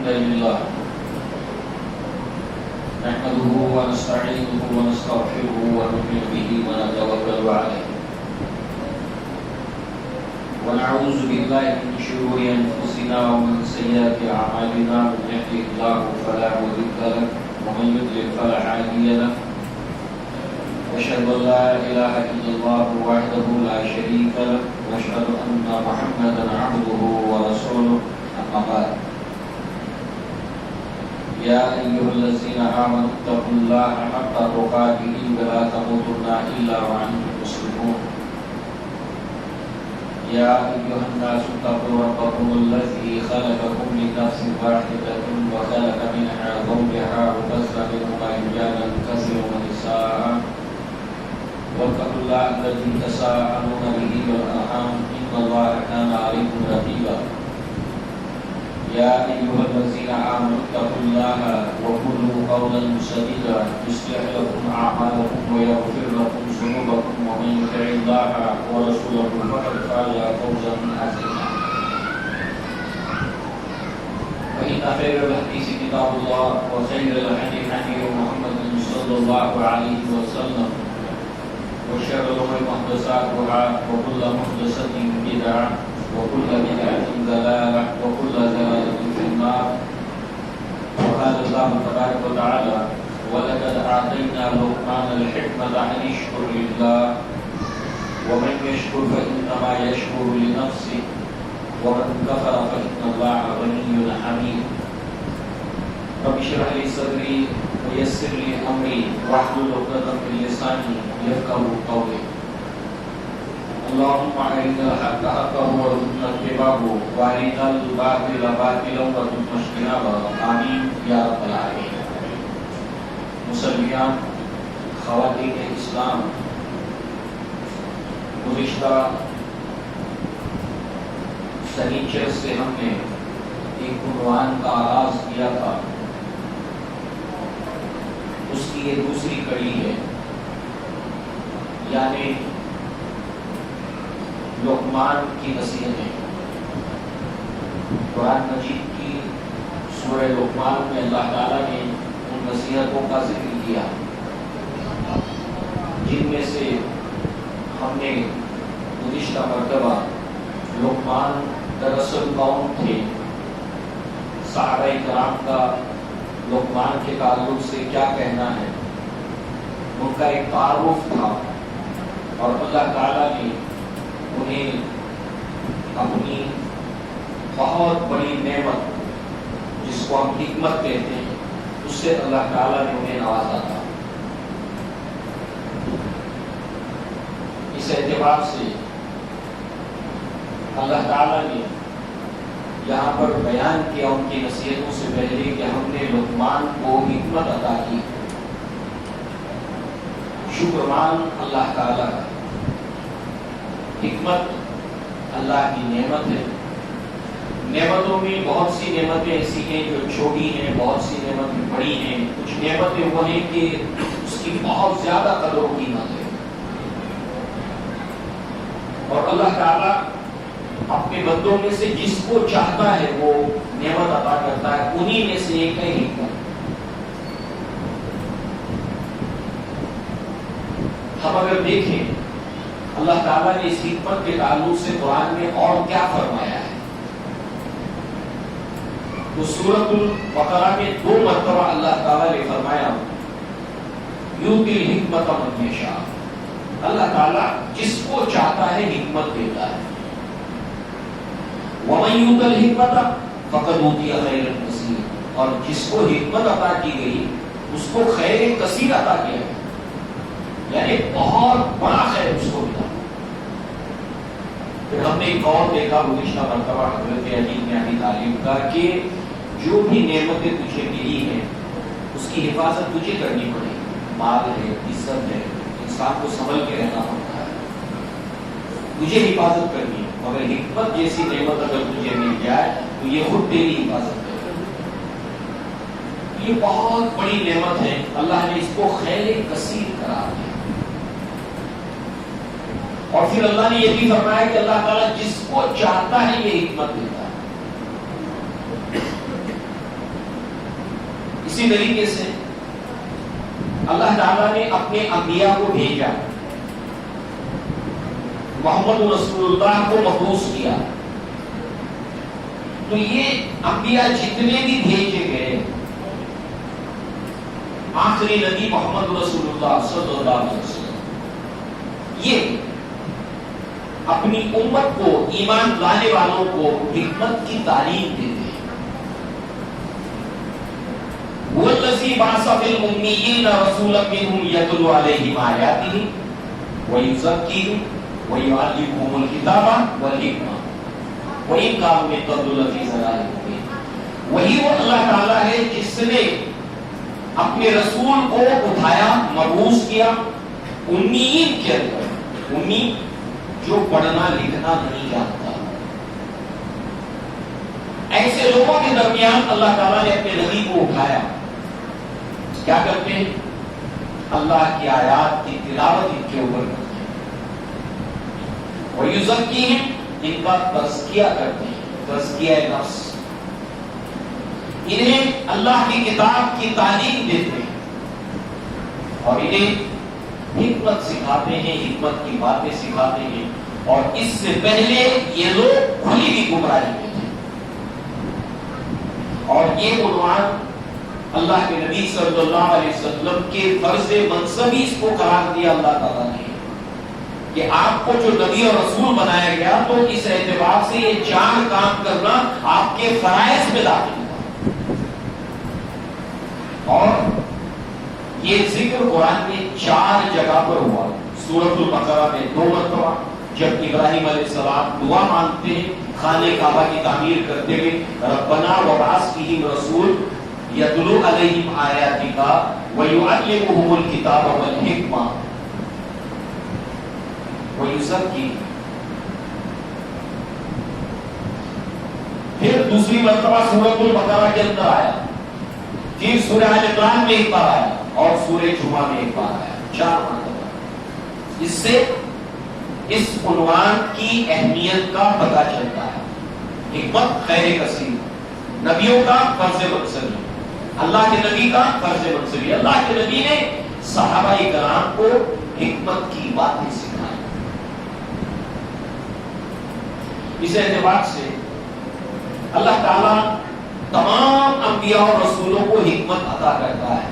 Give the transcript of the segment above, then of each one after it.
الحمد لله نحمده ونستعينه ونستغفره ونؤمن به ونتوكل عليه ونعوذ بالله من شرور أنفسنا ومن سيئات أعمالنا من يهده الله فلا مضل له ومن يضلل فلا هادي له وأشهد أن لا إله إلا الله وحده لا شريك له وأشهد أن محمدا عبده ورسوله أما بعد يا أيها الذين آمنوا اتقوا الله حق تقاته ولا تموتن إلا وأنتم مسلمون يا أيها الناس اتقوا ربكم الذي خلقكم من نفس واحدة وخلق منها زوجها وبث منهما رجالا كثيرا ونساء واتقوا الله الذي تساءلون به والأرحام إن الله كان عليكم رقيبا يا أيها الذين آمنوا اتقوا الله وقولوا قولا سديدا يصلح لكم أعمالكم ويغفر لكم ذنوبكم ومن يطع الله ورسوله فقد فاز فوزا عظيما فإن خير الحديث كتاب الله وخير الهدي هدي محمد صلى الله عليه وسلم وشر الأمور محدثاتها وكل محدثة بدعة وكل بدعة ضلالة وكل ضلالة في النار وقال الله تبارك وتعالى ولقد آتينا لقمان الحكمة أن يشكر لله ومن يشكر فإنما يشكر لنفسه ومن كفر فإن الله غني حميد رب اشرح لي صدري ويسر لي أمري واحلل عقدة من لساني يفقهوا قولي اللهم أرنا الحق حقا وارزقنا اتباعه وأرنا الباطل باطلا وارزقنا اجتنابه آمين یا رب العالمین. مسلمان خواتین اسلام، گزشتہ سنیچر سے ہم نے ایک عنوان کا آغاز کیا تھا، اس کی یہ دوسری کڑی ہے، یعنی لقمان کی نصیحتیں. قرآن مجید کی سورہ لقمان میں اللہ تعالیٰ نے ان نصیحتوں کا ذکر کیا جن میں سے ہم نے گزشتہ مرتبہ لقمان دراصل کون تھے، صحابہ کرام کا لقمان کے تعلق سے کیا کہنا ہے، ان کا ایک تعارف تھا، اور اللہ تعالیٰ نے انہیں اپنی بہت بڑی نعمت جس کو ہم حکمت کہتے ہیں اس سے اللہ تعالیٰ نے انہیں نوازا تھا. اس اعتبار سے اللہ تعالیٰ نے یہاں پر بیان کیا ان کی نصیحتوں سے پہلے کہ ہم نے لقمان کو حکمت عطا کی. شکرمان اللہ تعالیٰ کا، حکمت اللہ کی نعمت ہے. نعمتوں میں بہت سی نعمتیں ایسی ہیں جو چھوٹی ہیں، بہت سی نعمتیں بڑی ہیں، کچھ نعمتیں وہ ہیں کہ اس کی بہت زیادہ قدر و قیمت ہے، اور اللہ تعالیٰ اپنے بندوں میں سے جس کو چاہتا ہے وہ نعمت عطا کرتا ہے. انہی میں سے ایک ہے حکمت. ہم اگر دیکھیں اللہ تعالیٰ نے اس حکمت کے تعلق سے قرآن میں اور کیا فرمایا ہے، تو سورۃ البقرہ میں 2 مرتبہ اللہ تعالیٰ نے فرمایا یؤتی الحکمۃ من یشاء. اللہ تعالیٰ جس کو چاہتا ہے حکمت دیتا ہے. ومن یؤت الحکمۃ فقد اوتی خیرا کثیرا. اور جس کو حکمت عطا کی گئی اس کو خیر کثیر عطا کیا ہے، یعنی بہت بڑا خیر اس کو ملا. پھر ہم نے ایک اور دیکھا گزشتہ مرتبہ حضرت علی بن ابی طالب کا کہ جو بھی نعمتیں تجھے ملی ہیں اس کی حفاظت تجھے کرنی پڑے گی. مال ہے، عزت ہے، انسان کو سنبھل کے رہنا پڑتا ہے، تجھے حفاظت کرنی ہے. مگر حکمت جیسی نعمت اگر تجھے مل جائے تو یہ خود تیری حفاظت کرے. یہ بہت بڑی نعمت ہے، اللہ نے اس کو خیر کثیر قرار دیا. اور پھر اللہ نے یہ بھی فرمایا کہ اللہ تعالیٰ جس کو چاہتا ہے یہ حکمت دیتا ہے. اسی طریقے سے اللہ تعالیٰ نے اپنے انبیاء کو بھیجا، محمد رسول اللہ کو مبعوث کیا، تو یہ انبیاء جتنے بھی بھیجے گئے، آخری نبی محمد رسول اللہ صلی اللہ علیہ وسلم، یہ اپنی امت کو، ایمان لانے والوں کو حکمت کی تعلیم دیتے ہیں۔ وَالَّذِي بَعَثَ فِي الْأُمِّيِّينَ رَسُولًا مِّنْهُمْ يَتْلُو عَلَيْهِمْ آيَاتِهِ وَيُزَكِّيهِمْ وَيُعَلِّمُهُمُ الْكِتَابَ وَالْحِكْمَةَ وَإِن كَانُوا مِن قَبْلُ لَفِي ضَلَالٍ مُّبِينٍ۔ وہی وہ اللہ تعالیٰ ہے جس نے اپنے رسول کو اٹھایا، مبعوث کیا امیین کے اندر، امی جو پڑھنا لکھنا نہیں جانتا، ایسے لوگوں کے درمیان اللہ تعالیٰ نے اپنے نبی کو اٹھایا۔ کیا کرتے ہیں؟ اللہ کی آیات کی تلاوت ان کے اوپر کرتے ہیں، وَيُزَكِّيهِمْ، ان کا تزکیہ کرتے ہیں، تزکیہ نفس، انہیں اللہ کی کتاب کی تعلیم دیتے ہیں اور انہیں حکمت سکھاتے ہیں، حکمت کی باتیں سکھاتے ہیں، اور اس سے پہلے یہ لوگ کھلی بھی گمراہی میں تھے۔ اور یہ عنوان اللہ کے نبی صلی اللہ علیہ وسلم کے فرض منصبی اس کو قرار دیا اللہ تعالیٰ نے کہ آپ کو جو نبی اور رسول بنایا گیا تو اس اعتبار سے یہ 4 کام کرنا آپ کے فرائض میں داخل ہے۔ اور یہ ذکر قرآن میں 4 جگہ پر ہوا۔ سورۃ البقرہ میں 2 مرتبہ، جب ابراہیم علیہ السلام دعا مانگتے ہیں خانہ کعبہ کی تعمیر کرتے ہوئے، ربنا وابعث فیہم رسول یتلو علیہم آیاتک ویعلمہم الکتاب والحکمہ ویزکیہم۔ پھر دوسری مرتبہ سورۃ البقرہ کے اندر آیا، پھر سورہ آل عمران میں ایک بار آیا اور سورہ جمعہ میں ایک بار آیا، 4 مرتبہ۔ اس سے اس عنوان کی اہمیت کا پتہ چلتا ہے۔ حکمت خیر کثیر، نبیوں کا فرض منصبی، اللہ کے نبی کا فرض منصبی۔ اللہ کے نبی نے صحابہ کرام کو حکمت کی باتیں سکھائی۔ اس اعتبار سے اللہ تعالیٰ تمام انبیاء اور رسولوں کو حکمت عطا کرتا ہے۔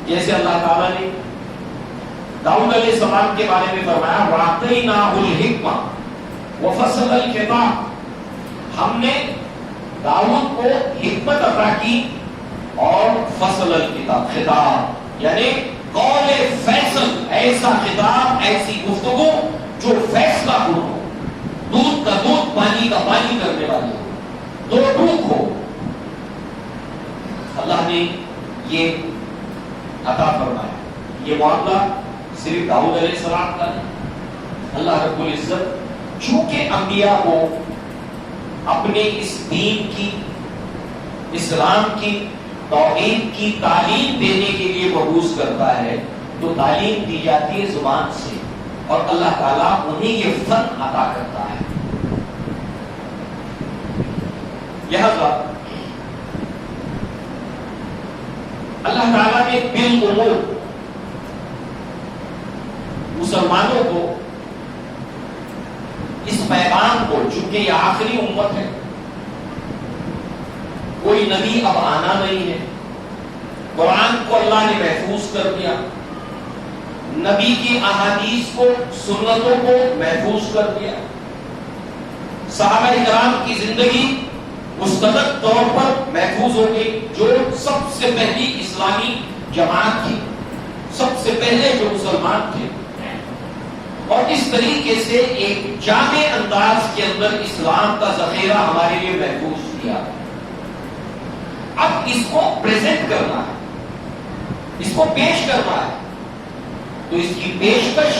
جیسے اللہ تعالیٰ نے داؤد علیہ السلام کے بارے میں فرمایا، وَآتَيْنَاهُ الْحِکْمَةَ وَفَصَلَ الْخِطَابَ، ہم نے داؤد کو حکمت عطا کی اور فصل الکتاب، خطاب یعنی قول فیصل، ایسا خطاب، ایسی گفتگو جو فیصلہ ہو، دودھ کا دودھ پانی کا پانی کرنے والی ہو، دو ٹوک ہو۔ اللہ نے یہ عطا فرمایا۔ یہ معاملہ صرف داؤد علیہ السلام کا نہیں، اللہ رب العزت چونکہ انبیاء کو اپنے اس دین کی، اسلام کی، توحید کی تعلیم دینے کے لیے مبعوث کرتا ہے تو تعلیم دی جاتی ہے زبان سے، اور اللہ تعالیٰ انہیں یہ فن عطا کرتا ہے۔ لہذا اللہ تعالیٰ نے بالعموم مسلمانوں کو اس پیغام کو، چونکہ یہ آخری امت ہے، کوئی نبی اب آنا نہیں ہے، قرآن کو اللہ نے محفوظ کر دیا، نبی کی احادیث کو، سنتوں کو محفوظ کر دیا، صحابہ کرام کی زندگی مستند طور پر محفوظ ہو گئی، جو سب سے پہلی اسلامی جماعت تھی، سب سے پہلے جو مسلمان تھے، اور اس طریقے سے ایک جامع انداز کے اندر اسلام کا ذخیرہ ہمارے لیے محفوظ کیا۔ اب اس کو پریزنٹ کرنا ہے، اس کو پیش کرنا ہے، تو اس کی پیشکش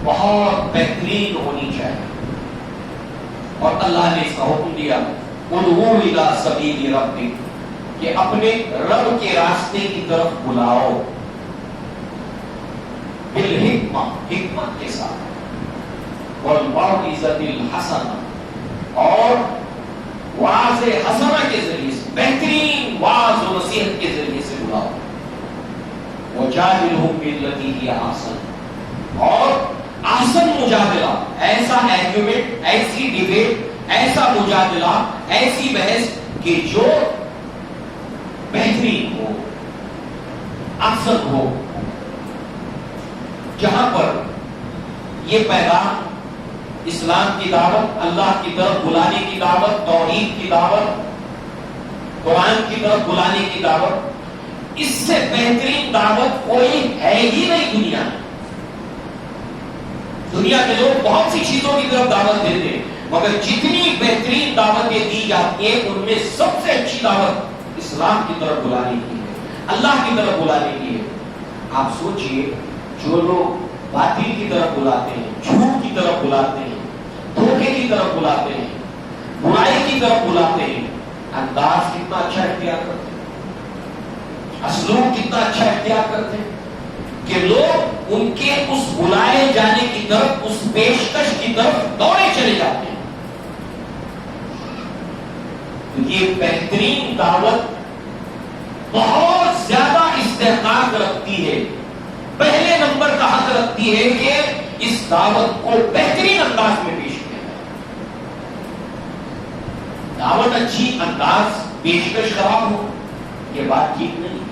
بہت بہترین ہونی چاہیے، اور اللہ نے اس کا حکم دیا، ادعو الی سبیل ربک، کہ اپنے رب کے راستے کی طرف بلاؤ، بالحکمہ، حکمت کے ساتھ، والموعظۃ الحسنہ، اور واعظ حسنہ کے ذریعے سے، بہترین واعظ نصیحت کے ذریعے سے بلاؤ. وجادلہم باللتی ہی احسن، اور احسن مجادلہ، ایسا آرگیومنٹ، ایسی ڈیبیٹ، ایسا مجادلہ، ایسی بحث کہ جو بہترین ہو، احسن ہو، جہاں پر یہ پیغام اسلام کی دعوت، اللہ کی طرف بلانے کی دعوت، توحید کی دعوت، قرآن کی طرف بلانے کی دعوت، اس سے بہترین دعوت کوئی ہے ہی نہیں دنیا میں. دنیا کے لوگ بہت سی چیزوں کی طرف دعوت دیتے ہیں، مگر جتنی بہترین دعوتیں دی جاتی ہیں ان میں سب سے اچھی دعوت اسلام کی طرف بلانے کی ہے، اللہ کی طرف بلانے کی ہے. آپ سوچئے، جو لوگ باطل کی طرف بلاتے ہیں، جھوٹ کی طرف بلاتے ہیں، دھوکے کی طرف بلاتے ہیں، برائی کی طرف بلاتے ہیں، انداز کتنا اچھا اختیار کرتے ہیں، اسلوب کتنا اچھا اختیار کرتے ہیں کہ لوگ ان کے اس بلائے جانے کی طرف، اس پیشکش کی طرف دوڑے چلے جاتے ہیں. تو یہ بہترین دعوت بہت زیادہ استحقاق رکھتی ہے، پہلے نمبر کا حق رکھتی ہے کہ اس دعوت کو بہترین انداز میں پیش کیا جائے. دعوت اچھی، انداز، پیشکش خراب ہو، یہ بات ٹھیک نہیں.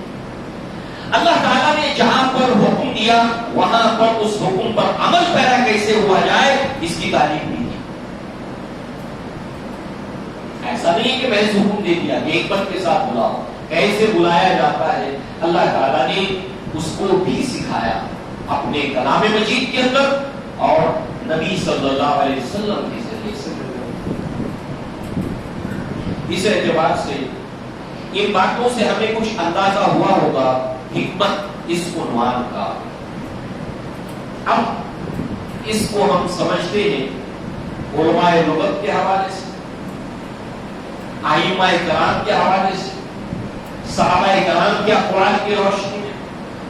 اللہ تعالیٰ نے جہاں پر حکم دیا وہاں پر اس حکم پر عمل پیرا کیسے ہوا جائے اس کی تعلیم دی. ایسا نہیں کہ محض حکم دے دیا کہ حکمت کے ساتھ بلاؤ، کیسے بلایا جاتا ہے اللہ تعالیٰ نے اس کو بھی سکھایا اپنے کلام مجید کے اندر اور نبی صلی اللہ علیہ وسلم کے ذریعے سے. اس اعتبار سے ان باتوں سے ہمیں کچھ اندازہ ہوا ہوگا حکمت اس عنوان کا. اب اس کو ہم سمجھتے ہیں علماء لغت کے حوالے سے، ائمہ کرام کے حوالے سے، صحابہ کرام کے اقوال کی روشنی میں،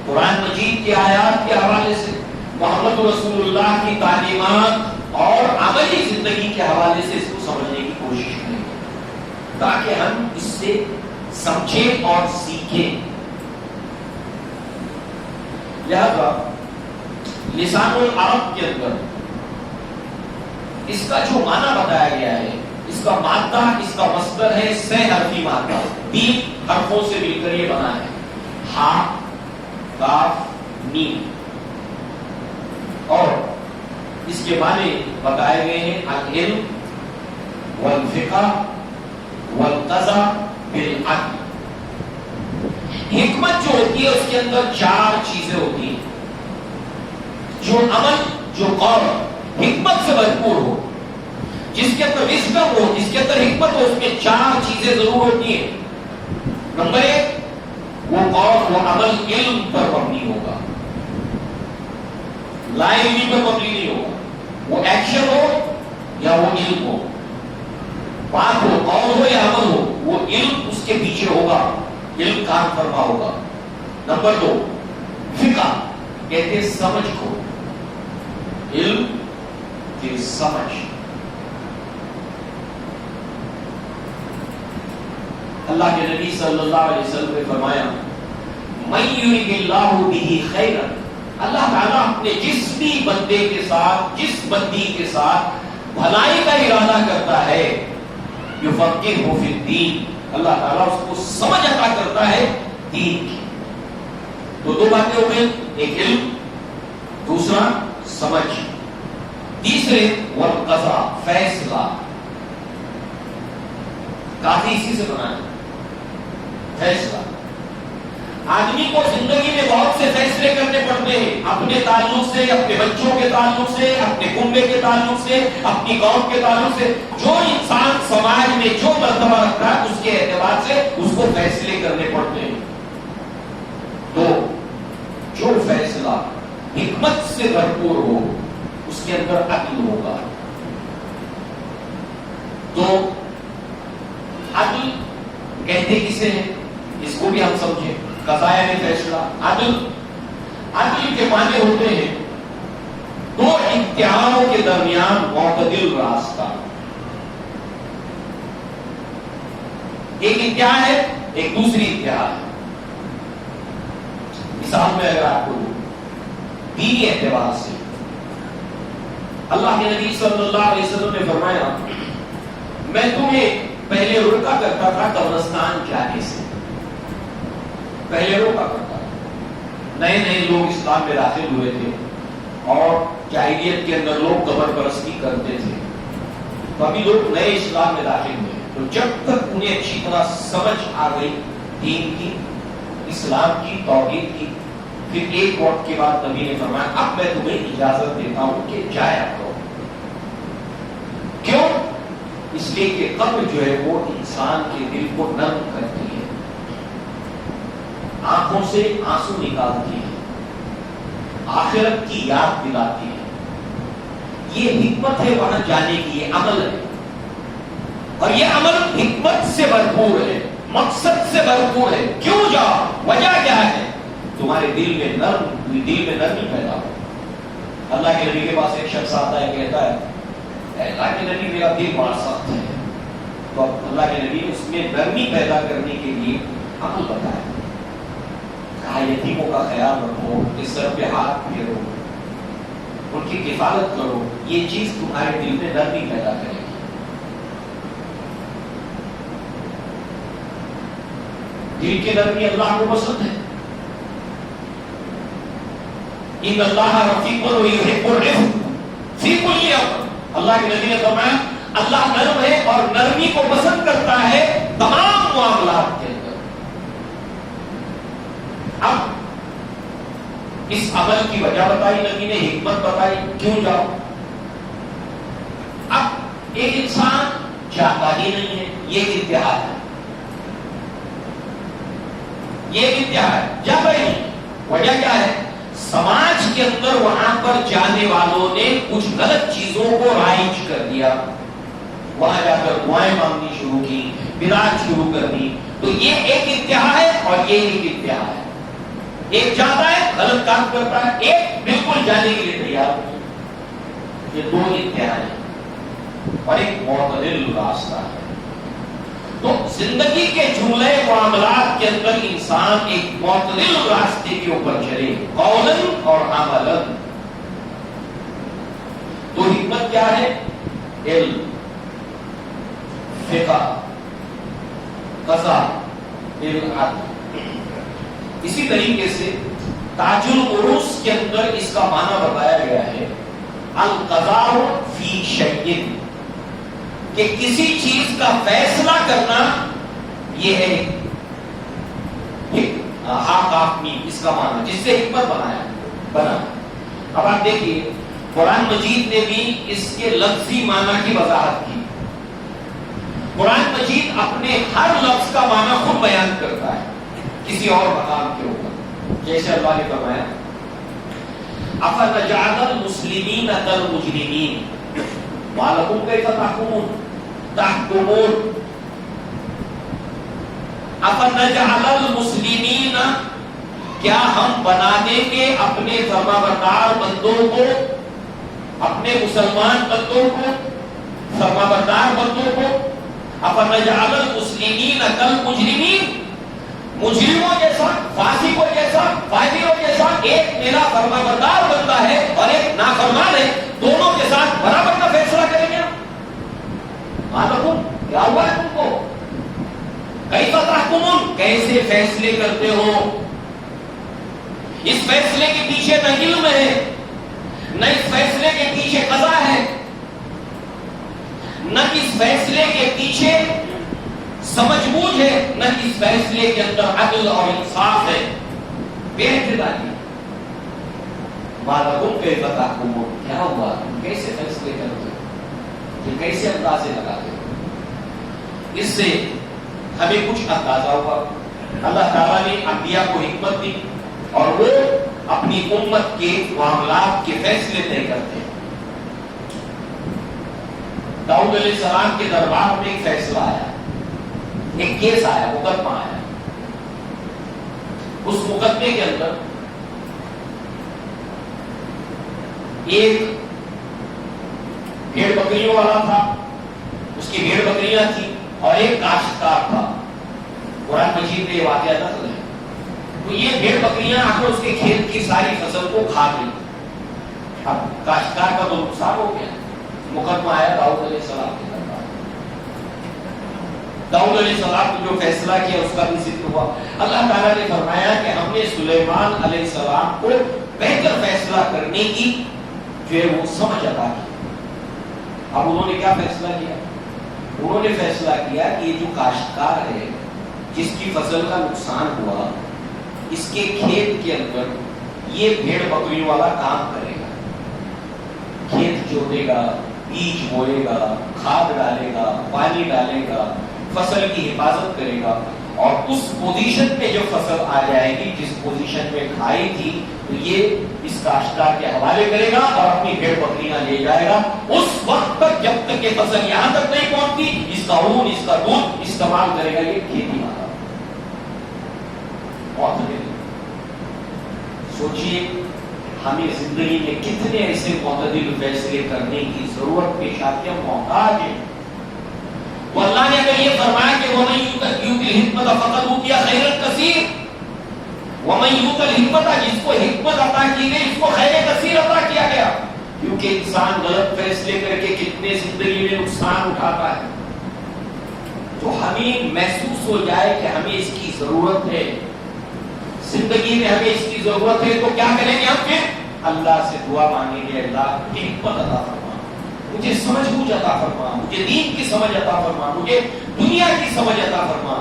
قرآن مجید کی آیات کے حوالے سے، محمد رسول اللہ کی تعلیمات اور عملی زندگی کے حوالے سے اس کو سمجھنے کی کوشش کریں تاکہ ہم اس سے سمجھیں اور سیکھیں. لہذا لسان العرب کے اندر اس کا جو معنی بتایا گیا ہے، اس کا مادہ، اس کا مصدر ہے 6 حرفی مادہ، 3 حرفوں سے مل کر یہ بنا ہے، ہا، کاف، میم. اور اس کے معنی بتائے گئے ہیں العلم والفقہ والقضاء بالعدل. حکمت جو ہوتی ہے اس کے اندر 4 چیزیں ہوتی ہیں. جو عمل، جو قول حکمت سے بھرپور ہو، جس کے اندر وزڈم ہو، جس کے اندر حکمت ہو، اس میں 4 چیزیں ضرور ہوتی ہیں. نمبر 1، وہ قول، وہ عمل علم پر مبنی ہوگا، لا علمی پر مبنی نہیں ہوگا. وہ ایکشن ہو یا وہ علم ہو، بات ہو، قول ہو یا عمل ہو، وہ علم اس کے پیچھے ہوگا، علم کام فرما ہوگا. نمبر 2، فقہ، کہتے ہیں سمجھ کو، علم کی سمجھ. اللہ کے نبی صلی اللہ علیہ وسلم نے فرمایا من یرید اللہ بہ خیرا، اللہ تعالیٰ اپنے جس بھی بندے کے ساتھ، جس بندی کے ساتھ بھلائی کا ارادہ کرتا ہے، یفقہہ فی الدین، اللہ تعالیٰ اس کو سمجھ عطا کرتا ہے دین کی. تو 2 باتیں ہو گئی، ایک علم، دوسرا سمجھ، تیسرے والقضاء، فیصلہ. کافی اسی سے بنا ہے فیصلہ. آدمی کو زندگی میں بہت سے فیصلے کرنے پڑتے ہیں، اپنے تعلق سے، اپنے بچوں کے تعلق سے، اپنے کنبے کے تعلق سے، اپنی قوم کے تعلق سے. جو انسان سماج میں جو مرتبہ رکھتا ہے اس کے اعتبار سے اس کو فیصلے کرنے پڑتے ہیں. تو جو فیصلہ حکمت سے بھرپور ہو اس کے اندر عدل ہوگا. تو عدل کہتے کسے ہیں اس کو بھی ہم سمجھیں. قضاء میں فیصلہ، عدل کے معنی ہوتے ہیں 2 انتہاؤں کے درمیان معتدل راستہ. ایک انتہا ہے، ایک دوسری انتہا ہے. مثال میں اگر آپ کو دوں دینی اعتبار سے، اللہ کے نبی صلی اللہ علیہ وسلم نے فرمایا میں تمہیں پہلے روکا کرتا تھا قبرستان جانے سے، پہلے روکا کرتا تھا۔ نئے نئے لوگ اسلام میں داخل ہوئے تھے اور جاہلیت کے اندر لوگ قبر پرستی کرتے تھے، تو ابھی لوگ نئے اسلام میں داخل ہوئے، تو جب تک انہیں اچھی طرح سمجھ آ گئی دین کی، اسلام کی، توحید کی، پھر ایک وقت کے بعد نبی نے فرمایا اب میں تمہیں اجازت دیتا ہوں کہ جایا کرو۔ کیوں؟ اس لیے کہ قبر جو ہے وہ انسان کے دل کو نرم کرتی ہے، آنکھوں سے آنسو نکالتی ہے، آخرت کی یاد دلاتی ہے۔ یہ حکمت ہے وہاں جانے کی، یہ عمل ہے، اور یہ عمل حکمت سے بھرپور ہے، مقصد سے بھرپور ہے۔ کیوں جاؤ؟ وجہ کیا ہے؟ تمہارے دل میں نرمی پیدا ہو۔ اللہ کے نبی کے پاس ایک شخص آتا ہے، کہتا ہے اے اللہ کے نبی میرا دل بڑا سخت ہے، تو اب اللہ کے نبی نے اس میں نرمی پیدا کرنے کے لیے عمل بتایا، کہا یتیموں کا خیال رکھو، اس سر پہ ہاتھ پھیرو، ان کی کفالت کرو، یہ چیز تمہارے دل میں نرمی پیدا کرے گی۔ دل کی نرمی اللہ کو پسند ہے۔ ان اللہ رفیق یحب الرفق فی کل امر، اللہ کے نبی نے فرمایا اللہ نرم ہے اور نرمی کو پسند کرتا ہے تمام معاملات کے اندر۔ اب اس عمل کی وجہ بتائی نبی نے، حکمت بتائی کیوں جاؤ۔ اب ایک انسان جاتا ہی نہیں ہے، یہ انتہا ہے، یہ انتہا ہے، جاتا ہی نہیں۔ وجہ کیا ہے؟ سماج کے اندر وہاں پر جانے والوں نے کچھ غلط چیزوں کو رائج کر دیا، وہاں جا کر دعائیں مانگنی شروع کی، بدعت شروع کر دی، تو یہ ایک انتہا ہے اور یہ ایک انتہا ہے۔ ایک جاتا ہے غلط کام کرتا ہے، ایک بالکل جانے کے لیے تیار ہو، یہ دو انتہا ہے اور ایک معتدل راستہ ہے۔ تو زندگی کے جملے معاملات کے اندر انسان ایک معتدل راستے کے اوپر چلے، قولاً اور عملاً۔ تو حکمت کیا ہے؟ علم، فقہ، قضا، عدل۔ اسی طریقے سے تاج العروس کے اندر اس کا معنی بتایا گیا ہے القضاء فی شیء، کہ کسی چیز کا فیصلہ کرنا، یہ ہے اس کا معنی، جس سے حکمت بنا۔ اب آپ دیکھیے قرآن مجید نے بھی اس کے لفظی معنی کی وضاحت کی۔ قرآن مجید اپنے ہر لفظ کا معنی خود بیان کرتا ہے کسی اور مقام کے اوپر، جیسے اللہ نے فرمایا أَفَنَجْعَلَ الْمُسْلِمِينَ كَالْمُجْرِمِينَ وَلَكُمْ كَيْفَ تَحْكُمُونَ أَفَنَجْعَلَ الْمُسْلِمِينَ، کیا ہم بنا دیں گے اپنے فرمانبردار بندوں کو، اپنے مسلمان بندوں کو، فرمانبردار بندوں کو، أَفَنَجْعَلَ الْمُسْلِمِينَ كَالْمُجْرِمِينَ، مجرموں جیسا، فاسقوں جیسا، فاجروں جیسا ایک میرا فرمانبردار بندہ ہے اور ایک نافرمان ہے، دونوں کے ساتھ برابر کا فیصلہ کریں گے؟ معلوم کیا ہوا ہے تم کو؟ کیف تحکمون، کیسے فیصلے کرتے ہو؟ اس فیصلے کے پیچھے نہ علم ہے، نہ اس فیصلے کے پیچھے قضا ہے، نہ اس فیصلے کے پیچھے سمجھ بوجھ ہے، نہ اس فیصلے کے اندر عدل اور انصاف ہے، بے اعتدالی۔ معلوم کیف تحکمون، کیا ہوا؟ تم کیسے فیصلے کرتے ہو؟ تم کیسے اندازے لگاتے ہو؟ اس سے ہمیں کچھ اندازہ ہوا۔ اللہ تعالیٰ نے انبیاء کو حکمت دی اور وہ اپنی امت کے معاملات کے فیصلے طے کرتے ہیں۔ داؤد علیہ السلام کے دربار میں ایک فیصلہ آیا، ایک کیس آیا، مقدمہ آیا۔ اس مقدمے کے اندر ایک بھیڑ بکریوں والا تھا، اس کی بھیڑ بکریاں تھی، اور ایک کاشتکار تھا۔ قرآن مجید میں یہ واقعہ نقل ہے۔ تو یہ بھیڑ بکریاں آ کر اس کے کھیت کی ساری فصل کو کھا گئی. اب کاشتکار کا تو نقصان ہو گیا. مقدمہ آیا داؤد علیہ السلام کے دربار. داؤد علیہ السلام نے جو فیصلہ کیا اس کا بھی ذکر ہوا. اللہ تعالیٰ نے فرمایا کہ ہم نے سلیمان علیہ السلام کو بہتر فیصلہ کرنے کی جو ہے وہ سمجھ عطا کی. اب انہوں نے کیا فیصلہ کیا؟ انہوں نے فیصلہ کیا کہ یہ جو کاشتکار ہے جس کی فصل کا نقصان ہوا، اس کے کھیت کے اندر یہ بھیڑ بکریوں والا کام کرے گا. کھیت جوتے گا، بیج بوئے گا، کھاد ڈالے گا، پانی ڈالے گا، فصل کی حفاظت کرے گا، اور اس پوزیشن پہ جو فصل آ جائے گی جس پوزیشن میں کھائی تھی تو یہ اس کاشتکار کے حوالے کرے گا اور اپنی بھیڑ بکریاں لے جائے گا. اس وقت تک جب تک یہ فصل یہاں تک نہیں پہنچتی اس کا اون، اس کا دودھ استعمال کرے گا یہ کھیتی والا. سوچئے ہمیں زندگی میں کتنے ایسے معتدل فیصلے کرنے کی ضرورت پیش آتی ہے، محتاج ہیں. تو اللہ نے اگر یہ فرمایا کہ وَمَن يُؤْتَ الْحِكْمَةَ فَقَدْ أُوتِيَ خَيْرًا كَثِيرًا، وَمَن يُؤْتَ الْحِكْمَةَ جس کو حکمت عطا کی گئی اس کو خیر کثیر عطا کیا گیا. کیونکہ انسان غلط فیصلے کر کے کتنے زندگی میں نقصان اٹھاتا ہے. تو ہمیں محسوس ہو جائے کہ ہمیں اس کی ضرورت ہے، زندگی میں ہمیں اس کی ضرورت ہے، تو کیا کریں گے ہم؟ پھر اللہ سے دعا مانگیں گے، اللہ حکمت عطا فرما، مجھے سمجھ بوجھ عطا فرما، مجھے دین کی سمجھ عطا فرما، مجھے دنیا کی سمجھ عطا فرما،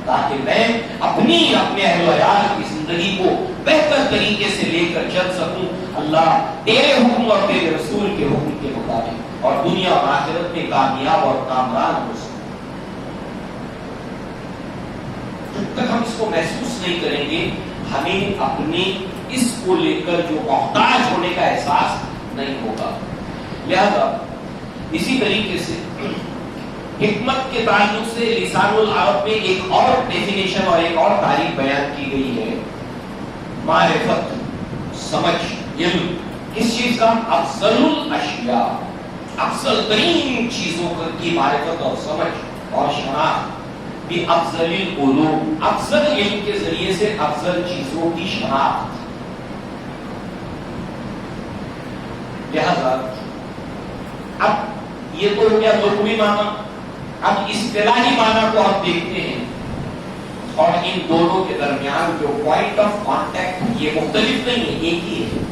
تاکہ میں اپنے اہل و عیال کی زندگی کو بہتر طریقے سے لے کر چل سکوں اللہ تیرے حکم اور تیرے رسول کے حکم کے مطابق، اور دنیا اور آخرت میں کامیاب اور کامران ہو سکوں. جب تک ہم اس کو محسوس نہیں کریں گے ہمیں اپنے اس کو لے کر جو محتاج ہونے کا احساس نہیں ہوگا. لہذا اسی طریقے سے حکمت کے تعلق سے لسان العرب میں ایک اور ڈیفینیشن اور ایک اور تعریف بیان کی گئی ہے. معرفت، سمجھ، علم. کس چیز کا؟ افضل الاشیاء، افضل ترین چیزوں کی معرفت اور سمجھ اور شناخت. بھی افضل العلوم، افضل علم کے ذریعے سے افضل چیزوں کی شناخت. لہذا اب یہ تو ہو گیا لغوی معنی. اب اصطلاحی معنی کو ہم دیکھتے ہیں، اور ان دونوں کے درمیان جو پوائنٹ آف کانٹیکٹ یہ مختلف نہیں ہے، ایک ہی ہے.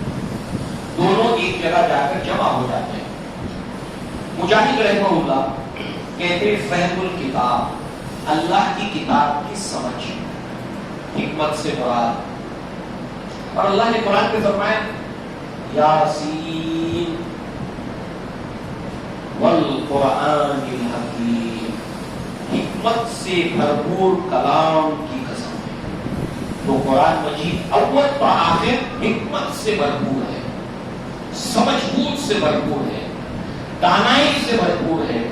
دونوں ایک جگہ جا کر جمع ہو جاتے ہیں. مجاہد رحمہ اللہ کہتے ہیں فہم الکتاب، اللہ کی کتاب کی سمجھ، حکمت سے مراد. اور اللہ نے قرآن میں فرمایا یاسین والقرآن الحکیم، حکمت سے بھرپور کلام کی قسم ہے. تو قرآن مجید اول و آخر حکمت سے بھرپور ہے، سمجھ بوجھ سے بھرپور ہے، دانائی سے بھرپور ہے،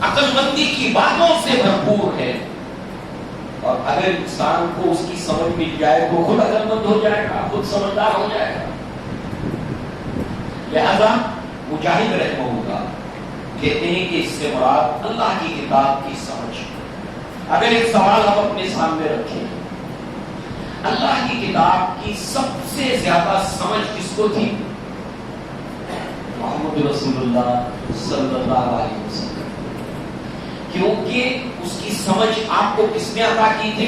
عقل مندی کی باتوں سے بھرپور ہے. اور اگر انسان کو اس کی سمجھ مل جائے تو خود عقل مند ہو جائے گا، خود سمجھدار ہو جائے گا. لہذا مجاہد رحمہ اللہ کہتے ہیں کہ اس سے مراد اللہ کی کتاب کی سمجھ. اگر ایک سوال ہم اپنے سامنے رکھیں، اللہ کی کتاب کی سب سے زیادہ سمجھ کس کو تھی؟ محمد رسول اللہ صلی اللہ علیہ وسلم. کیونکہ اس کی سمجھ آپ کو کس نے عطا کی تھی؟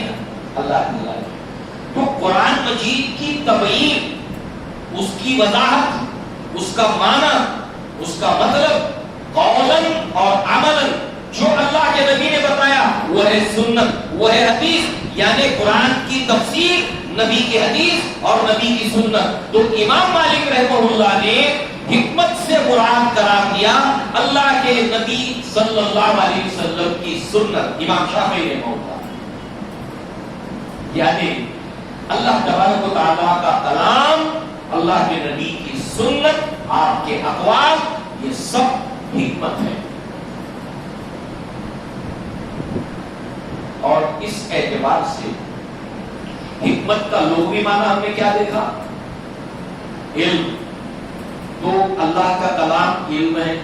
اللہ تعالیٰ نے. تو قرآن مجید کی تبیین، اس کی وضاحت، اس کا معنی، اس کا مطلب قولاً اور عملاً جو اللہ کے نبی نے بتایا وہ ہے سنت، وہ ہے حدیث. یعنی قرآن کی تفسیر، نبی کی حدیث اور نبی کی سنت. تو امام مالک رحمہ اللہ نے حکمت سے مراد قرار دیا اللہ کے نبی صلی اللہ علیہ وسلم کی سنت. امام شافعی رحمہ اللہ یعنی اللہ تبارک و تعالیٰ کا کلام، اللہ کے نبی کی سنت، آپ کے اقوال، یہ سب حکمت ہے. اور اس اعتبار سے حکمت کا لغوی معنی ہم نے کیا دیکھا؟ علم. تو اللہ کا کلام علم ہے.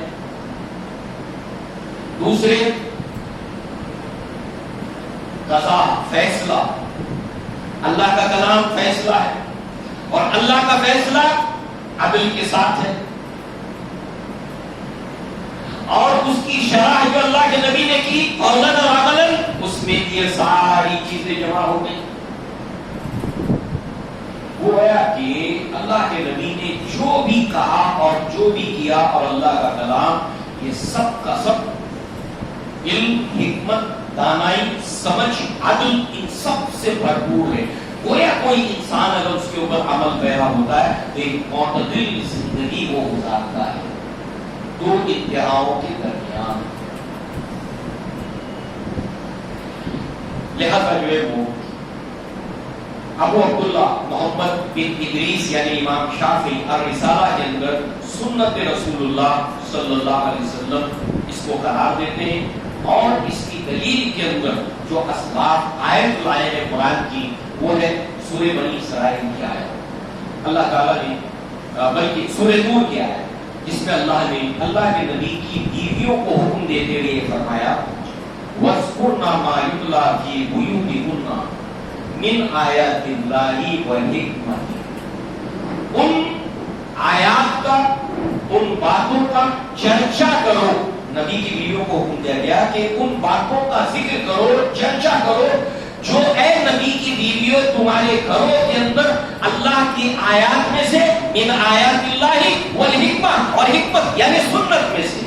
دوسرے قضا، فیصلہ، اللہ کا کلام فیصلہ ہے اور اللہ کا فیصلہ عدل کے ساتھ ہے، اور اس کی شرح جو اللہ کے نبی نے کی قولاً اور عملاً، اس میں یہ ساری چیزیں جمع ہو گئی۔ گویا کہ اللہ کے نبی نے جو بھی کہا اور جو بھی کیا اور اللہ کا کلام، یہ سب کا سب علم، حکمت، دانائی، سمجھ، عدل، ان سب سے بھرپور ہے۔ گویا کوئی انسان اگر اس کے اوپر عمل پیرا ہوتا ہے تو ایک معتدل زندگی وہ گزارتا ہے، دو انتہاؤں کے درمیان۔ لہذا جو ہے وہ ابو عبداللہ محمد بن ادریس یعنی امام شافعی الرسالہ کے اندر سنت رسول اللہ صلی اللہ علیہ وسلم اس کو قرار دیتے ہیں، اور اس کی دلیل کے اندر جو اسباب آیت لائے ہیں قرآن کی، وہ ہے سورہ بنی اسرائیل کی آیت، اللہ تعالیٰ نے بلکہ سورہ نور کی آیت، جس میں اللہ نے اللہ کے نبی کی بیویوں کو حکم دیتے ہوئے فرمایا وَاذْكُرْنَ مَا يُتْلَى فِي بُيُوتِكُنَّ من آیات اللہ والحکمت، ان آیات کا، ان باتوں کا چرچا کرو۔ نبی کی بیویوں کو حکم دیا گیا کہ ان باتوں کا ذکر کرو، چرچا کرو جو اے نبی کی بیویوں تمہارے گھروں کے اندر اللہ کی آیات میں سے، من آیات اللہ والحکمت، اور حکمت یعنی سنت میں سے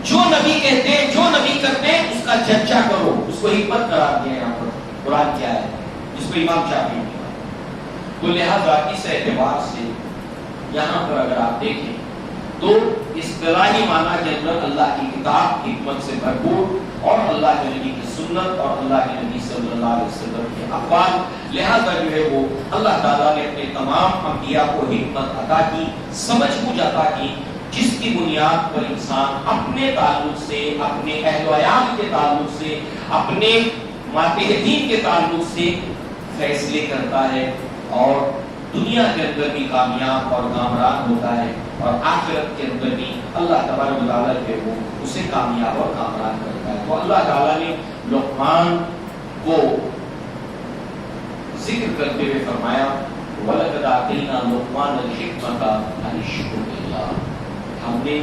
جو نبی کہتے ہیں، جو نبی کرتے ہیں، اس کا چرچا کرو۔ اس کو حکمت قرار دیا یہاں پر، قرآن کیا ہے جس کو امام شافعی نے کہا۔ تو لہذا اس اعتبار سے یہاں پر اگر آپ دیکھیں تو اصطلاحی معنی کے اندر اللہ کی کتاب حکمت سے بھرپور، اور اللہ کے نبی کی سنت اور اللہ کے نبی صلی اللہ علیہ وسلم کے اقوال، لہذا جو ہے وہ اللہ تعالیٰ نے اپنے تمام انبیاء کو حکمت عطا کی، سمجھ بوجھ عطا کی، جس کی بنیاد پر انسان اپنے تعلق سے، اپنے اہل و عیال کے تعلق سے، اپنے ماتحتین کے تعلق سے فیصلے کرتا ہے، اور دنیا کے اندر بھی کامیاب اور کامران ہوتا ہے، اور آخرت کے اندر بھی اللہ تبارک و تعالیٰ جو وہ اسے کامیاب اور کامران کرتا ہے۔ تو اللہ تعالیٰ نے لقمان کو ذکر کرتے ہوئے فرمایا وَلَقَدْ آتَيْنَا لُقْمَانَ الْحِكْمَةَ أَنِ اشْكُرْ لِلَّهِ، ہم نے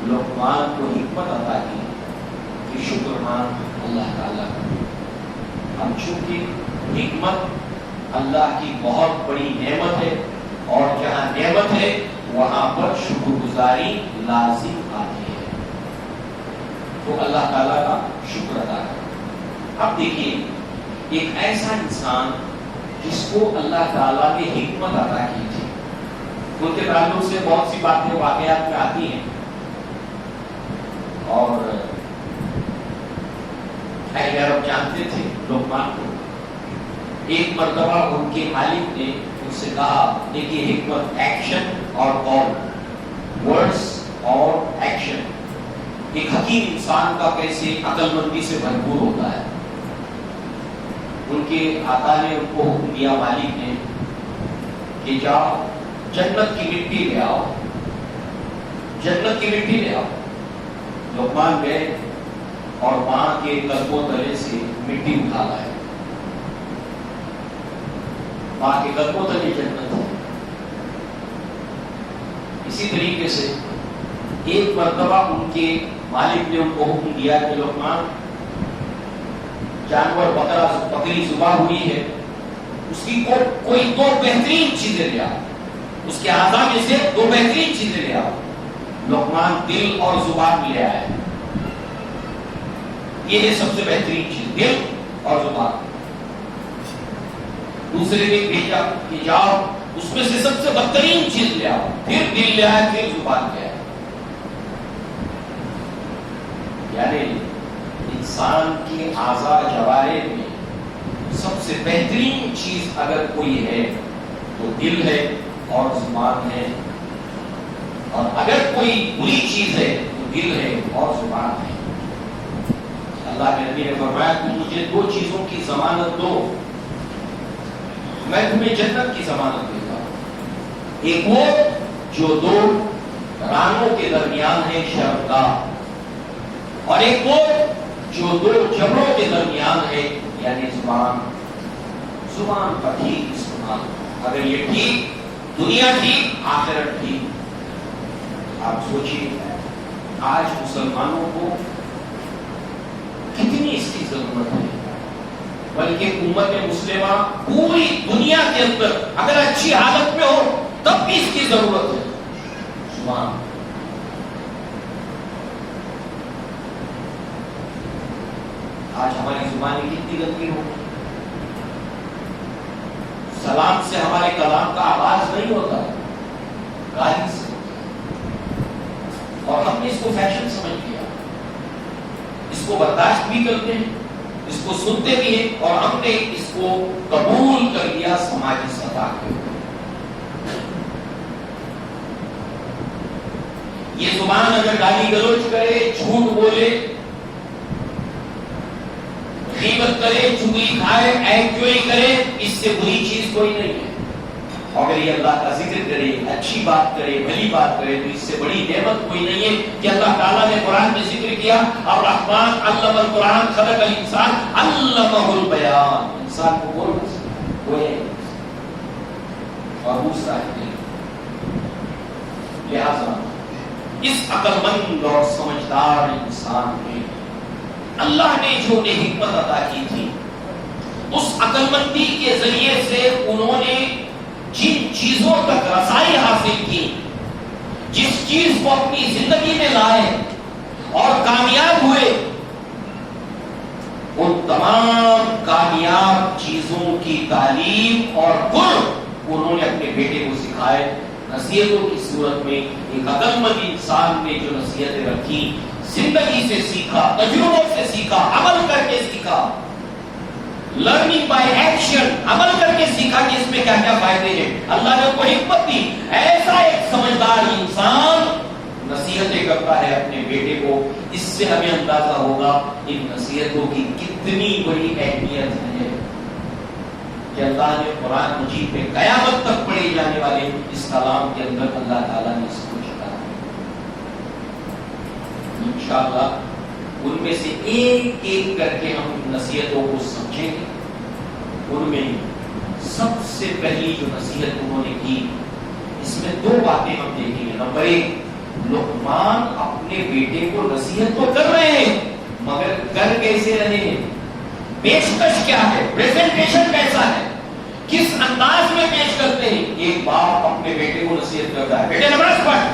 لقمان کو حکمت عطا کی کہ شکر مان اللہ تعالیٰ کا۔ ہم چونکہ حکمت اللہ کی بہت بڑی نعمت ہے، اور جہاں نعمت ہے وہاں پر شکر گزاری لازم آتی ہے، تو اللہ تعالیٰ کا شکر ادا کریں۔ اب دیکھیے ایک ایسا انسان جس کو اللہ تعالیٰ نے حکمت عطا کی تھی، ان کے تعلق سے بہت سی باتیں واقعات میں آتی ہیں، اور اہل عرب جانتے تھے لقمان کو۔ ایک مرتبہ ان کے مالک نے ان سے کہا، دیکھیے حکمت ایکشن اور قول، ورڈز اور ایکشن، ایک حکیم انسان کا کیسے عقل مندی سے بھرپور ہوتا ہے۔ ان کے آقا نے ان کو حکم دیا، مالک نے، کہ جاؤ جنت کی مٹی لے آؤ، جنت کی مٹی لے آؤ۔ لقمان گئے اور وہاں کے قدموں تلے سے مٹی اٹھا لائے، وہاں کے قدموں تلے جنت ہے۔ اسی طریقے سے ایک مرتبہ ان کے مالک نے ان کو حکم دیا کہ لقمان جانور بکری ذبح ہوئی ہے، اس کی کوئی دو بہترین چیزیں لے آؤ، اس کے اعضاء میں سے دو بہترین چیزیں لے آؤ۔ لقمان دل اور زبان لے آئے، یہ ہے سب سے بہترین چیز، دل اور زبان۔ دوسرے دن بھیجا کہ جاؤ اس میں سے سب سے بدترین چیز لے آؤ، پھر دل لے آئے، پھر زبان لے آئے۔ یعنی انسان کے اعضاء جوارح میں سب سے بہترین چیز اگر کوئی ہے تو دل ہے اور زبان ہے، اور اگر کوئی بری چیز ہے تو دل ہے اور زبان ہے۔ اللہ کے نبی نے فرمایا تم مجھے دو چیزوں کی ضمانت دو، میں تمہیں جنت کی ضمانت دیتا ہوں۔ ایک وہ جو دو رانوں کے درمیان ہے شرمگاہ، اور ایک وہ جو دو جبڑوں کے درمیان ہے یعنی زبان۔ زبان کا ٹھیک استعمال. اگر یہ ٹھیک، دنیا ٹھیک، آخرت ٹھیک. آپ سوچیے آج مسلمانوں کو کتنی اس کی ضرورت ہے، بلکہ امت مسلمہ پوری دنیا کے اندر اگر اچھی حالت میں ہو تب بھی اس کی ضرورت ہے. سبحان. آج ہماری زبانیں کتنی گندی ہو، سلام سے ہمارے کلام کا آغاز نہیں ہوتا، گالی سے ہوتا ہے. اور ہم نے اس کو فیشن سمجھ لیا، اس کو برداشت بھی کرتے ہیں، اس کو سنتے بھی ہیں، اور ہم نے اس کو قبول کر لیا سماجی سطح کے. یہ زبان اگر گالی گلوچ کرے، جھوٹ بولے، غیبت کرے، چگلی کھائے، عیب جوئی کرے، اس سے بری چیز کوئی نہیں ہے. اگر یہ اللہ کا ذکر کرے، اچھی بات کرے، بھلی بات کرے، تو اس سے بڑی نعمت کوئی نہیں ہے کہ اللہ تعالیٰ نے قرآن میں ذکر کیا، الرحمن علم القرآن خلق الانسان علمہ البیان. انسان کو بولنا سکھایا، وہ ہے اور دوسرا ہے. لہذا اس عقل مند اور سمجھدار انسان میں اللہ نے جو نے حکمت عطا کی تھی، اس عقل مندی کے ذریعے سے انہوں نے جن چیزوں تک رسائی حاصل کی، جس چیز کو اپنی زندگی میں لائے اور کامیاب ہوئے، ان تمام کامیاب چیزوں کی تعلیم اور گر انہوں نے اپنے بیٹے کو سکھائے. نصیحتوں کی صورت میں ایک عقل مند انسان نے جو نصیحتیں رکھی، زندگی سے سیکھا، تجربوں سے سیکھا، عمل کر کے سیکھا. لرننگ بائی ایکشن، عمل کر کے سیکھا کہ اس میں کیا کیا فائدے ہیں. اللہ نے ان کو حکمت دی. ایسا ایک سمجھدار انسان نصیحتیں کرتا ہے اپنے بیٹے کو. اس سے ہمیں اندازہ ہوگا ان نصیحتوں کی کتنی بڑی اہمیت ہے کہ اللہ نے قرآن مجید میں قیامت تک پڑھے جانے والے اس کلام کے اندر اللہ تعالیٰ نے اس کو لکھا ہے. انشاءاللہ ان میں سے ایک ایک کر کے ہم نصیحتوں کو سمجھیں گے. ان میں سب سے پہلی جو نصیحت انہوں نے کی، اس میں دو باتیں ہم دیکھیں گے. نمبر ایک، لقمان اپنے بیٹے کو نصیحت تو کر رہے ہیں مگر کر کیسے رہے ہیں، پیشکش کیا ہے، پریزنٹیشن کیسا ہے، کس انداز میں پیش کرتے ہیں. ایک باپ اپنے بیٹے کو نصیحت کرتا ہے، بیٹے نماز پڑھ،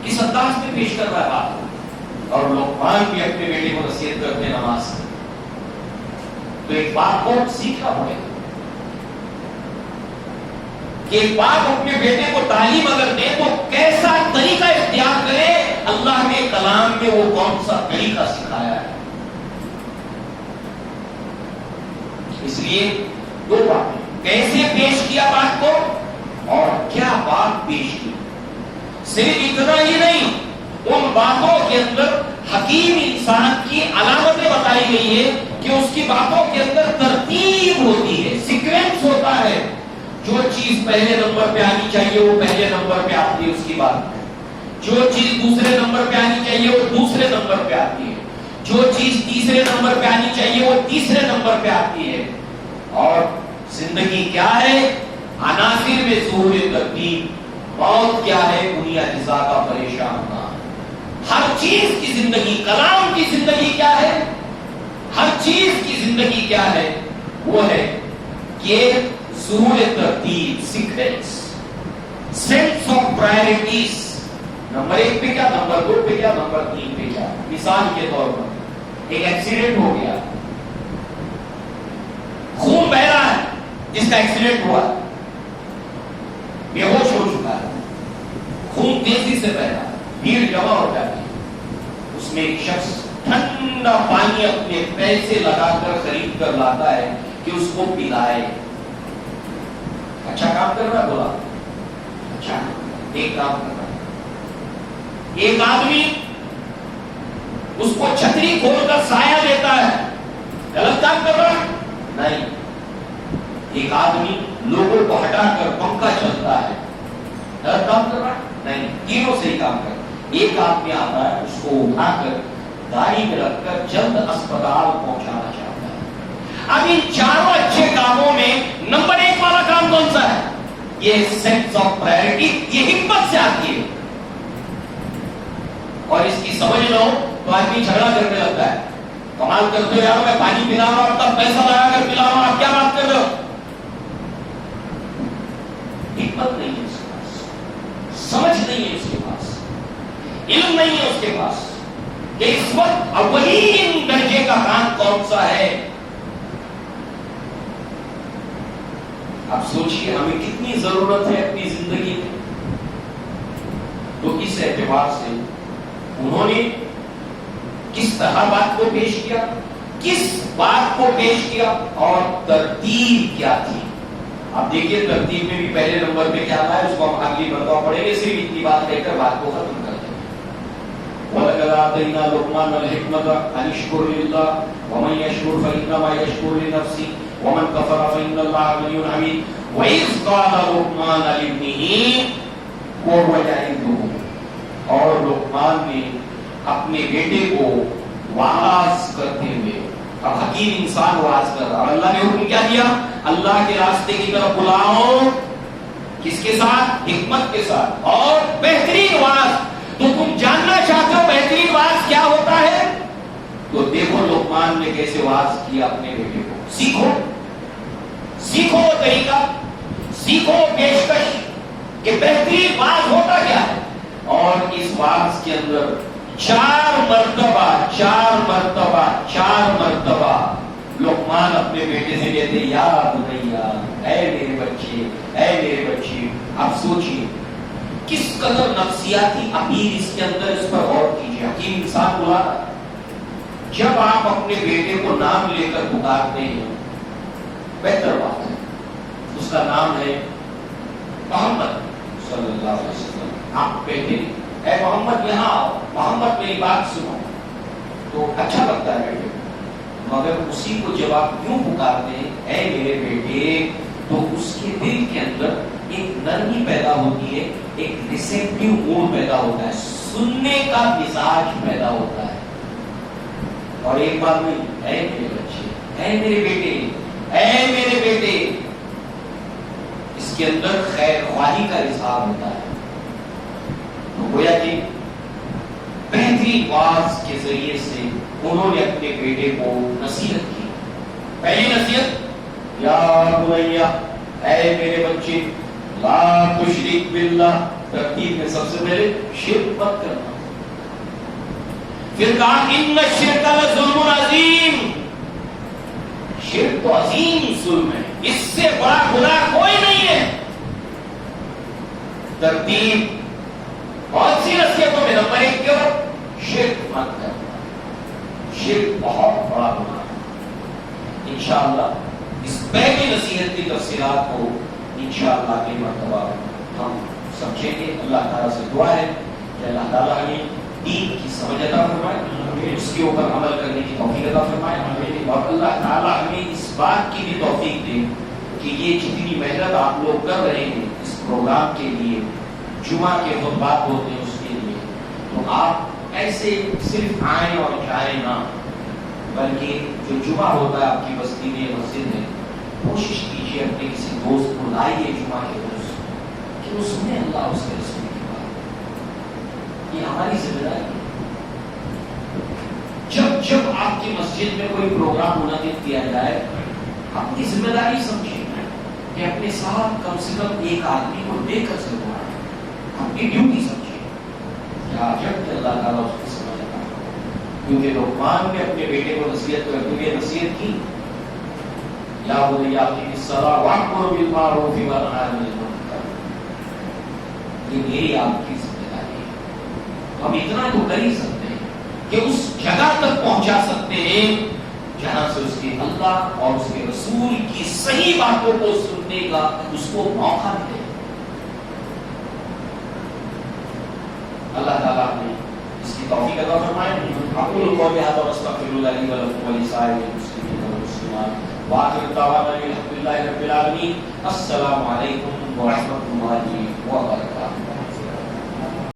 کس انداز میں پیش کر رہا ہے باپ. اور لقمان بھی اپنے بیٹے کو نصیحت کرتے ہیں نماز. تو ایک باپ کو سیکھنا پڑے گا کہ ایک باپ اپنے بیٹے کو تعلیم اگر دے تو کیسا طریقہ اختیار کرے. اللہ نے کلام میں وہ کون سا طریقہ سکھایا ہے. اس لیے دو باتیں، کیسے پیش کیا بات کو اور کیا بات پیش کی. صرف اتنا ہی نہیں، ان باتوں کے اندر حکیم انسان کی علامتیں بتائی گئی ہے کہ اس کی باتوں کے اندر ترتیب ہوتی ہے، سیکوینس ہوتا ہے. جو چیز پہلے نمبر پہ آنی چاہیے وہ پہلے نمبر پہ آتی ہے اس کی بات میں. جو چیز دوسرے نمبر پہ آنی چاہیے وہ دوسرے نمبر پہ آتی ہے. جو چیز تیسرے نمبر پہ آنی چاہیے وہ تیسرے نمبر پہ آتی ہے. اور زندگی کیا ہے؟ عناصر میں ظہور ترتیب. موت کیا ہے؟ دنیا جزا کا پریشان ہونا. ہر چیز کی زندگی، کلام کی زندگی کیا ہے؟ ہر چیز کی زندگی کیا ہے؟ وہ ہے کہ ظہور ترتیب، sequence, sense of priorities. Number ایک پہ کیا، نمبر دو پہ کیا، نمبر تین پہ کیا. مثال کے طور پر ایک ایکسیڈنٹ ہو گیا، خون بہ رہا ہے، جس کا ایکسیڈنٹ ہوا بے ہوش ہو چکا ہے، خون تیزی سے بہ رہا ہے، بھیڑ جمع ہو جاتی ہے. اس میں ایک شخص ٹھنڈا پانی اپنے پیسے لگا کر خرید کر لاتا ہے کہ اس کو پلائے. اچھا کام کر رہا ہے، بولا اچھا ایک کام کر رہا ہے. ایک آدمی اس کو چھتری کھول کر سایہ دیتا ہے، غلط کام کر رہا ہے؟ نہیں. ایک آدمی لوگوں کو ہٹا کر پنکھا چلتا ہے، غلط کام کر رہا ہے؟ نہیں. تینوں سے ہی کام کر رہا ہے. ایک آدمی آتا ہے، اس کو اٹھا کر گاڑی میں رکھ کر جلد اسپتال پہنچانا چاہتا ہے. اب ان چاروں اچھے کاموں میں یہ سینس آف پرائرٹی یہ ہمت سے آتی ہے، اور اس کی سمجھ لو تو آدمی جھگڑا کرنے لگتا ہے، کمال کرتے ہو یار، میں پانی پلا رہا ہوں، اب پیسہ لگا کر پلا رہا ہوں، آپ کیا بات کر رہے ہو؟ حکمت نہیں ہے اس کے پاس، سمجھ نہیں ہے اس کے پاس، علم نہیں ہے اس کے پاس کہ اس وقت اولین درجے کا کام کون سا ہے۔ اب سوچئے ہمیں کتنی ضرورت ہے اپنی زندگی میں، تو اس اعتبار سے انہوں نے کس طرح بات کو پیش کیا، کس بات کو پیش کیا، اور ترتیب کیا تھی۔ اب دیکھیے ترتیب میں بھی پہلے نمبر پہ کیا تھا، اس کو ہم اگلی مرتبہ پڑھیں گے، صرف اتنی بات کہہ کر بات کو ختم کر دیں۔ وَلَقَدْ آتَيْنَا لُقْمَانَ الْحِكْمَةَ أَنِ اشْكُرْ لِلَّهِ وَمَنْ يَشْكُرْ فَإِنَّمَا يَشْكُرُ لِنَفْسِهِ وَمَنْ كَفَرَ فَإِنَّ اللَّهَ غَنِيٌّ حَمِيدٌ وَإِذْ قَالَ لُقْمَانُ لِابْنِهِ وَهُوَ يَعِظُهُ، اور لقمان نے اپنے بیٹے کو واعظ کرتے ہوئے، اب حکیم انسان واعظ کر رہا، اور اللہ نے حکم کیا دیا، اللہ کے راستے کی طرف بلاؤ، کس کے ساتھ؟ حکمت کے ساتھ، اور بہترین واعظ۔ تو تم جاننا چاہتے ہو بہترین واعظ کیا ہوتا ہے، تو دیکھو لقمان نے کیسے واعظ کیا اپنے بیٹے کو، سیکھو، سیکھو طریقہ، سیکھو پیشکش کہ بہترین واعظ ہوتا کیا ہے۔ اور اس واعظ کے اندر چار مرتبہ لقمان اپنے بیٹے سے کہتے یا بنیا، اے میرے بچے، اے میرے بچے۔ اب سوچئے کس قدر نفسیاتی اپیل اس کے اندر، اس پر غور کیجیے۔ حکیم انسان بلا رہا ہے، جب آپ اپنے بیٹے کو نام لے کر پکارتے ہیں، بہتر بات ہے، اس کا نام ہے محمد صلی اللہ علیہ وسلم، آپ کہتے ہیں اے محمد یہاں آؤ، محمد میری بات سنو، تو اچھا لگتا ہے بیٹے، مگر اسی کو جب آپ کیوں پکارتے ہیں اے میرے بیٹے، تو اس کے دل کے اندر ایک نرمی پیدا ہوتی ہے، ایک ریسیپٹیو موڈ پیدا ہوتا ہے، سننے کا مزاج پیدا ہوتا ہے۔ اور ایک بات نہیں، اے میرے بچے، اے میرے بیٹے، اے میرے بیٹے، اس کے اندر خیر خواہی کا اظہار ہوتا ہے۔ تو گویا کہ بہترین واعظ کے ذریعے سے انہوں نے اپنے بیٹے کو نصیحت کی۔ پہلی نصیحت یا بنیا، اے میرے بچے، لا تشرک باللہ، ترتیب میں سب سے پہلے شرک مت کرنا۔ پھر کہا ان الشرک لظلم عظیم، شرک تو عظیم ظلم ہے، اس سے بڑا گناہ کوئی نہیں ہے۔ ترتیب بہت سی نصیحتوں میں نمبر 1 کیوں؟ شرک مت کرنا، شرک بہت بڑا گناہ ہے۔ انشاءاللہ اس پہلی نصیحت کی تفصیلات کو انشاءاللہ اگلی مرتبہ ہم سمجھیں گے۔ اللہ تعالیٰ سے دعا ہے کہ اللہ تعالیٰ ہمیں دین کی سمجھ عطا فرمائے، اس کے اوپر عمل کرنے کی توفیق عطا فرمائے، اور اللہ تعالیٰ ہمیں اس بات کی بھی توفیق دے کہ یہ جتنی محنت آپ لوگ کر رہے ہیں اس پروگرام کے لیے، جمعہ کے خطبات ہوتے ہیں اس کے لیے، تو آپ ایسے صرف آئیں اور جائیں نہ، بلکہ جو جمعہ ہوتا ہے آپ کی بستی میں مسجد میں، کوشش کیجیے اپنے کسی دوست کو لائیے جمعہ کے روز کہ وہ سنے اللہ اس کے رسول کی بات۔ یہ ہماری ذمہ داری ہے۔ جب آپ کی مسجد میں کوئی پروگرام منعقد کیا جائے، اپنی ذمہ داری سمجھیں کہ اپنے ساتھ کم سے کم ایک آدمی کو دے کر ضرور آئے، اپنی ڈیوٹی سمجھیں۔ کیا عجب کہ اللہ تعالیٰ اس کی سمجھ آتا ہے، کیونکہ لقمان نے اپنے بیٹے کو نصیحت کرتے ہوئے نصیحت کی، یا بنی اقم الصلاۃ وامر بالمعروف وانہی عن المنکر۔ یہ میری آپ کی ذمہ داری ہے۔ ہم اتنا تو کر ہی سکتے ہیں کہ اس جگہ تک پہنچا سکتے ہیں جہاں سے اس کے اللہ اور اس کے رسول کی صحیح باتوں کو سننے کا اس کو موقع ملے۔ اللہ تعالیٰ نے اس کی توفیق عطا فرمائے۔ اقول قولی ھذا واستغفر اللہ لی ولکم ولسائر المسلمین والمسلمات وآخر دعوانا الحمد للہ رب العالمین۔ السلام علیکم ورحمۃ اللہ وبرکاتہ۔